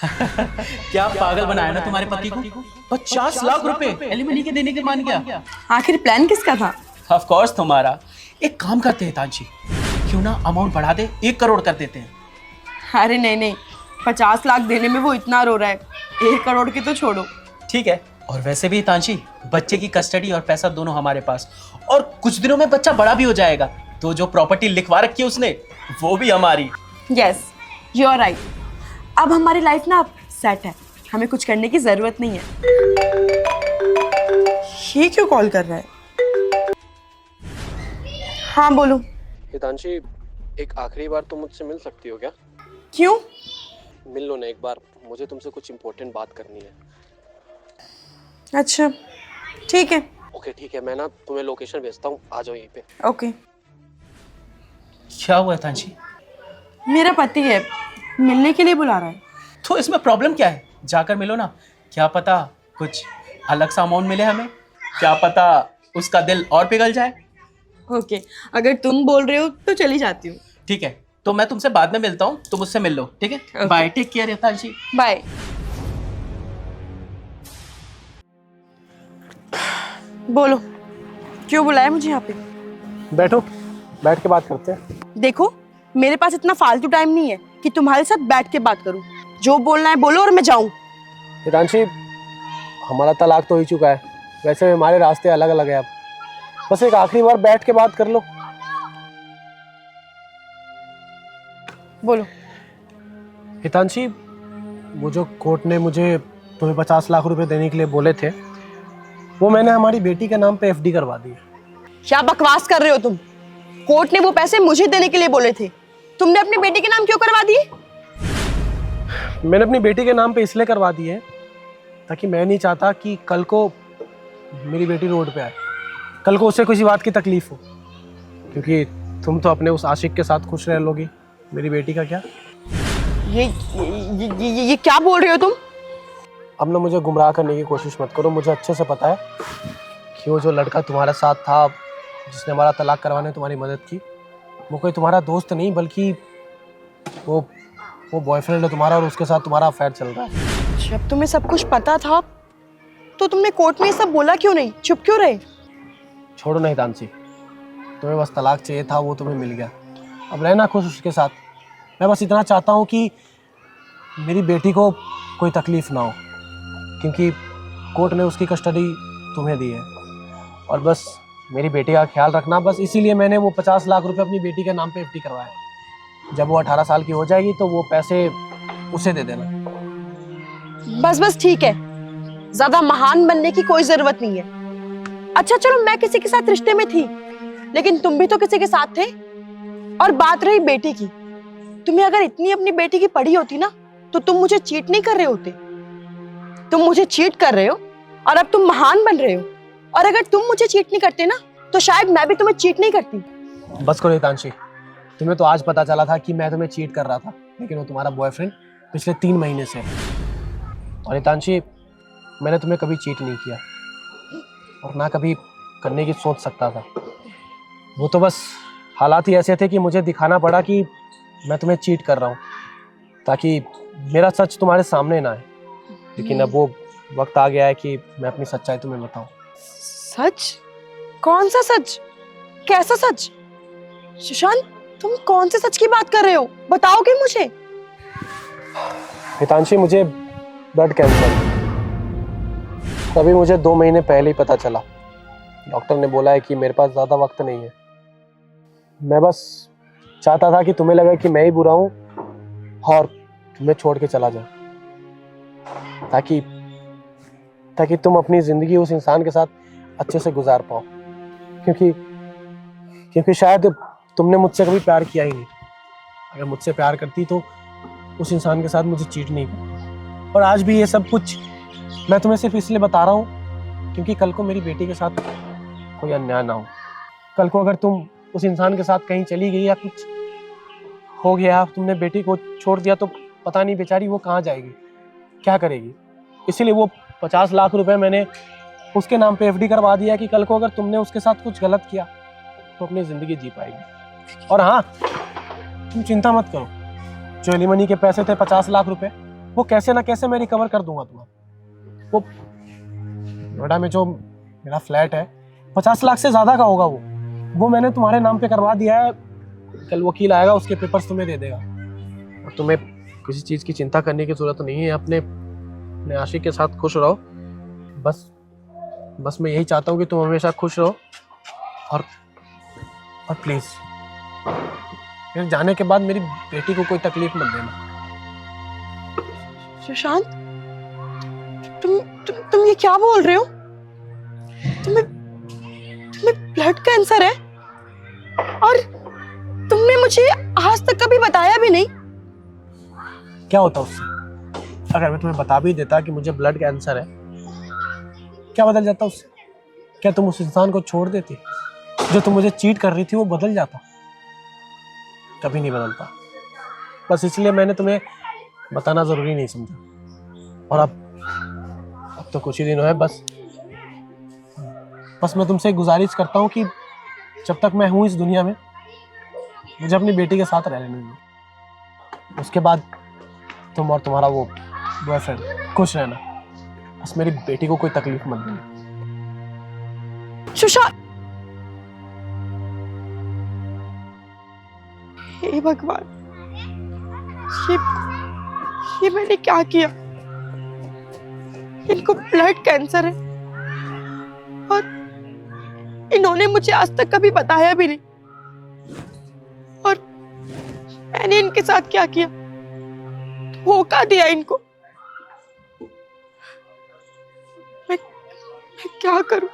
क्या पागल बनाया ना तुम्हारे पति को। 50 लाख रुपए एलिमनी के देने के मान गया। आखिर प्लान किसका था? ऑफ कोर्स तुम्हारा। एक काम करते हैं तांची, क्यों ना अमाउंट बढ़ा दे, 1 करोड़ कर देते हैं। अरे नहीं नहीं, 50 लाख देने में वो इतना रो रहा है, 1 करोड़ की तो छोड़ो। ठीक है। और वैसे भी तांची, बच्चे की कस्टडी और पैसा दोनों हमारे पास, और कुछ दिनों में बच्चा बड़ा भी हो जाएगा, तो जो प्रॉपर्टी लिखवा रखी है उसने वो भी हमारी। Yes, you are right. अब हमारी लाइफ ना सेट है, हमें कुछ करने की जरूरत नहीं है। ये क्यों कॉल कर रहा है? हाँ बोलो। हितांशी, एक आखिरी बार तुम मुझसे मिल सकती हो क्या? क्यों? मिल लो ना एक बार, मुझे तुमसे कुछ इम्पोर्टेंट बात करनी है। अच्छा ठीक है। ओके ठीक है, मैं ना तुम्हें लोकेशन भेजता हूँ, आ जाओ यहीं पे। ओके। क्या हुआ तांची? मेरा पति है, मिलने के लिए बुला रहा है। तो इसमें प्रॉब्लम क्या है? जाकर मिलो ना, क्या पता कुछ अलग सा अमाउंट मिले हमें, क्या पता उसका दिल और पिघल जाए। ओके, अगर तुम बोल रहे हो तो चली जाती हूँ। ठीक है, तो मैं तुमसे बाद में मिलता हूँ, तुम मुझसे मिल लो। ठीक है, बाय, टेक केयर तांची। बाय। बोलो, क्यों बुलाया मुझे यहाँ पे? बैठो, बैठ के बात करते हैं। देखो, मेरे पास इतना फालतू टाइम नहीं है कि तुम्हारे साथ बैठ के बात करूं। जो बोलना है बोलो और मैं जाऊं। हितांशी, हमारा तलाक तो हो ही चुका है, वैसे हमारे रास्ते अलग अलग है। अब बस एक आखिरी बार बैठ के बात कर लो। बोलो। हितांशी, वो जो कोर्ट ने मुझे तुम्हें 50 लाख रुपए देने के लिए बोले थे, वो मैंने हमारी बेटी के नाम पे एफडी करवा दी है। क्या बकवास कर रहे हो तुम? कोर्ट ने वो पैसे मुझे देने के लिए बोले थे, तुमने अपनी बेटी के नाम क्यों करवा दिए? मैंने अपनी बेटी के नाम पे इसलिए करवा दी है ताकि मैं नहीं चाहता कि कल को मेरी बेटी रोड पे आए, कल को उसे किसी बात की तकलीफ हो, क्योंकि तुम तो अपने उस आशिक के साथ खुश रह लोगी, मेरी बेटी का क्या? ये क्या बोल रहे हो तुम? अब ना मुझे गुमराह करने की कोशिश मत करो, मुझे अच्छे से पता है कि वो जो लड़का तुम्हारे साथ था, जिसने हमारा तलाक करवाने में तुम्हारी मदद की, वो कोई तुम्हारा दोस्त नहीं बल्कि वो बॉयफ्रेंड है तुम्हारा, और उसके साथ तुम्हारा अफेयर चल रहा है। जब तुम्हें सब कुछ पता था तो तुमने कोर्ट में ये सब बोला क्यों नहीं? चुप क्यों रहे? छोड़ो नहीं तानसी, तुम्हें बस तलाक चाहिए था, वो तुम्हें मिल गया, अब रहना खुश उसके साथ। मैं बस इतना चाहता हूँ कि मेरी बेटी को कोई तकलीफ ना हो, क्योंकि कोर्ट ने उसकी कस्टडी तुम्हें दी है, और बस मेरी बेटी का ख्याल रखना। बस इसीलिए मैंने वो 50 लाख रुपए अपनी बेटी के नाम पे एफडी करवाया। जब वो 18 साल की हो जाएगी तो वो पैसे उसे दे देना। बस बस ठीक है, ज्यादा महान बनने की कोई जरूरत नहीं है। अच्छा चलो, मैं किसी के साथ रिश्ते में थी, लेकिन तुम भी तो किसी के साथ थे। और बात रही बेटी की, तुम्हें अगर इतनी अपनी बेटी की पड़ी होती ना, तो तुम मुझे चीट नहीं कर रहे होते। तुम मुझे चीट कर रहे हो और अब तुम महान बन रहे हो, और अगर तुम मुझे चीट नहीं करते ना, तो शायद मैं भी तुम्हें चीट नहीं करती। बस करो हितांशी, तुम्हें तो आज पता चला था कि मैं तुम्हें चीट कर रहा था, लेकिन वो तुम्हारा बॉयफ्रेंड पिछले 3 महीने से है। और हितांशी, मैंने तुम्हें कभी चीट नहीं किया और ना कभी करने की सोच सकता था। वो तो बस हालात ही ऐसे थे कि मुझे दिखाना पड़ा कि मैं तुम्हें चीट कर रहा हूँ, ताकि मेरा सच तुम्हारे सामने ना आए। लेकिन अब वो वक्त आ गया है कि मैं अपनी सच्चाई तुम्हें बताऊं। सच? कौन सा सच? कैसा सच? सुशांत, तुम कौन से सच की बात कर रहे हो? बताओगे मुझे? हितांशी, मुझे ब्लड कैंसर, तभी मुझे 2 महीने पहले ही पता चला। डॉक्टर ने बोला है कि मेरे पास ज़्यादा वक्त नहीं है। मैं बस चाहता था कि तुम्हें लगे कि मैं ही बुरा हूँ और तुम्हें छोड़ के चला जाऊँ, ताकि तुम अपनी ज़िंदगी उस इंसान के साथ अच्छे से गुजार पाओ, क्योंकि शायद तुमने मुझसे कभी प्यार किया ही नहीं। अगर मुझसे प्यार करती तो उस इंसान के साथ मुझे चीट नहीं करती। और आज भी ये सब कुछ मैं तुम्हें सिर्फ इसलिए बता रहा हूँ क्योंकि कल को मेरी बेटी के साथ कोई अन्याय ना हो। कल को अगर तुम उस इंसान के साथ कहीं चली गई या कुछ हो गया, तुमने बेटी को छोड़ दिया, तो पता नहीं बेचारी वो कहाँ जाएगी, क्या करेगी। इसीलिए वो 50 लाख रुपए मैंने उसके नाम पे एफडी करवा दिया कि कल को अगर तुमने उसके साथ कुछ गलत किया तो अपनी ज़िंदगी जी पाएगी। और हाँ, तुम चिंता मत करो, जो एलिमनी के पैसे थे 50 लाख रुपए, वो कैसे ना कैसे मैं रिकवर कर दूंगा तुम्हारा। वो नोएडा में जो मेरा फ्लैट है 50 लाख से ज्यादा का होगा, वो मैंने तुम्हारे नाम पे करवा दिया है। कल वकील आएगा, उसके पेपर्स तुम्हें दे देगा और तुम्हें किसी चीज की चिंता करने की जरूरत नहीं है। अपने आशिक के साथ खुश रहो। बस मैं यही चाहता हूँ कि तुम हमेशा खुश रहो और प्लीज मेरे जाने के बाद मेरी बेटी को कोई तकलीफ मत देना। सुशांत, तुम ये क्या बोल रहे हो? तुम्हें ब्लड कैंसर है और तुमने मुझे आज तक कभी बताया भी नहीं। क्या होता उससे? अगर मैं तुम्हें बता भी देता कि मुझे ब्लड कैंसर है, क्या बदल जाता उससे? क्या तुम उस इंसान को छोड़ देती? जो तुम मुझे चीट कर रही थी वो बदल जाता? कभी नहीं बदलता। बस इसलिए मैंने तुम्हें बताना जरूरी नहीं समझा। और अब तो कुछ ही दिन हुए। बस मैं तुमसे गुजारिश करता हूँ कि जब तक मैं हूँ इस दुनिया में, मुझे अपनी बेटी के साथ रहने दो। उसके बाद तुम और तुम्हारा वो बॉयफ्रेंड खुश रहना। बस मेरी बेटी को कोई तकलीफ मत देना। सुशांत, हे भगवान, ये मैंने क्या किया? इनको ब्लड कैंसर है और इन्होंने मुझे आज तक कभी बताया भी नहीं। और मैंने इनके साथ क्या किया? धोखा दिया इनको। मैं क्या करूं?